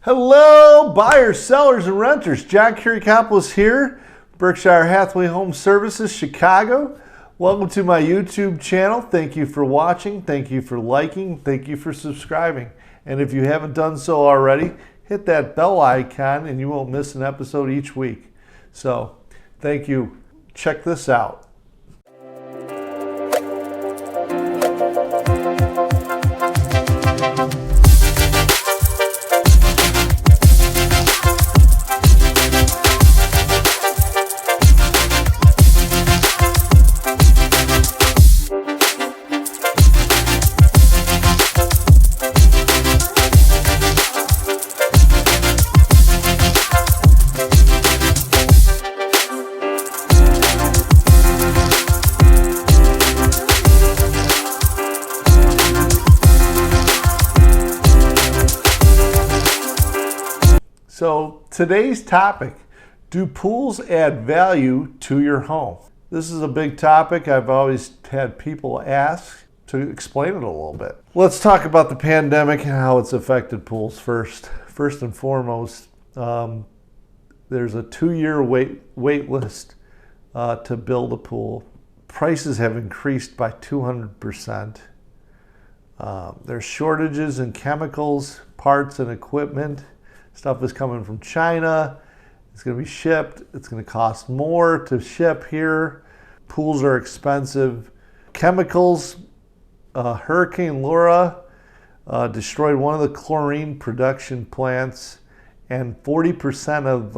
Hello, buyers, sellers, and renters. John Kiriakopoulos here, Berkshire Hathaway Home Services, Chicago. Welcome to my YouTube channel. Thank you for watching. Thank you for liking. Thank you for subscribing. And if you haven't done so already, hit that bell icon and you won't miss an episode each week. So, thank you. Check this out. So today's topic, do pools add value to your home? This is a big topic. I've always had people ask to explain it a little bit. Let's talk about the pandemic and how it's affected pools first. First and foremost, there's a 2-year wait list to build a pool. Prices have increased by 200%. There's shortages in chemicals, parts, and equipment. Stuff is coming from China. It's going to be shipped. It's going to cost more to ship here. Pools are expensive. Chemicals, Hurricane Laura destroyed one of the chlorine production plants, and 40% of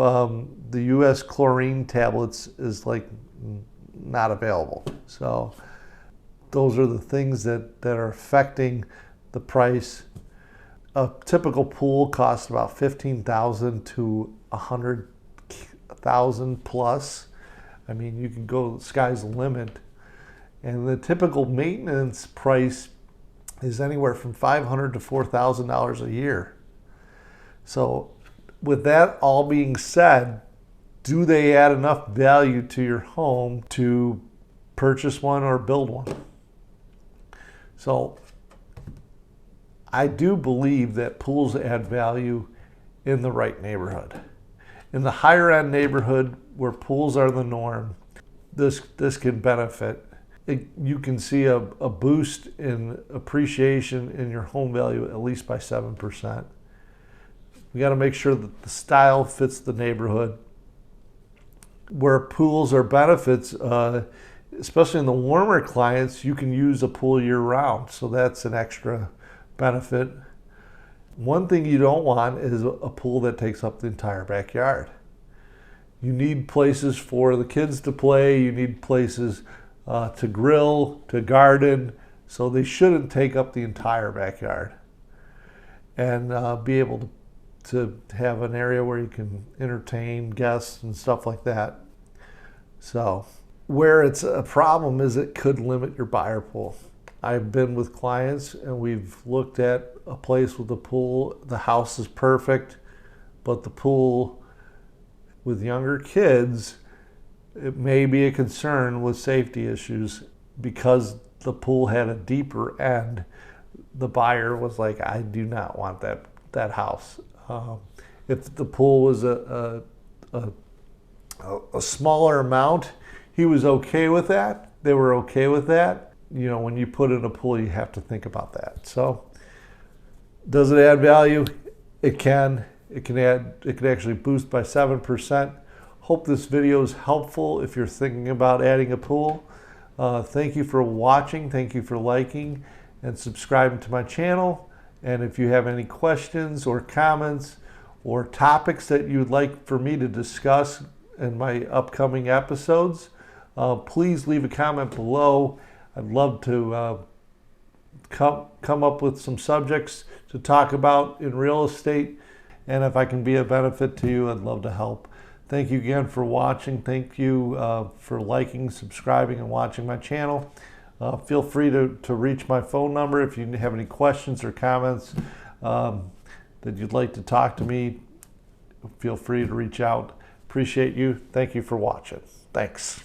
the U.S. chlorine tablets is not available. So those are the things that are affecting the price. A typical pool costs about $15,000 to $100,000 plus. I mean, you can go, the sky's the limit. And the typical maintenance price is anywhere from $500 to $4,000 a year. So with that all being said, do they add enough value to your home to purchase one or build one? So I do believe that pools add value in the right neighborhood. In the higher end neighborhood where pools are the norm, this can benefit. You can see a boost in appreciation in your home value at least by 7%. We got to make sure that the style fits the neighborhood. Where pools are benefits, especially in the warmer climates, you can use a pool year round. So that's an extra benefit. One thing you don't want is a pool that takes up the entire backyard. You need places for the kids to play. You need places to grill, to garden. So they shouldn't take up the entire backyard. And be able to have an area where you can entertain guests and stuff like that. So where it's a problem is it could limit your buyer pool. I've been with clients and we've looked at a place with a pool. The house is perfect, but the pool with younger kids, it may be a concern with safety issues because the pool had a deeper end. The buyer was like, I do not want that house. If the pool was a smaller amount, he was okay with that. They were okay with that. You know, when you put in a pool, you have to think about that. So, does it add value? It can. It can actually boost by 7%. Hope this video is helpful if you're thinking about adding a pool. Thank you for watching. Thank you for liking and subscribing to my channel. And if you have any questions or comments or topics that you'd like for me to discuss in my upcoming episodes, please leave a comment below. I'd love to come up with some subjects to talk about in real estate. And if I can be a benefit to you, I'd love to help. Thank you again for watching. Thank you for liking, subscribing, and watching my channel. Feel free to reach my phone number if you have any questions or comments that you'd like to talk to me. Feel free to reach out. Appreciate you. Thank you for watching. Thanks.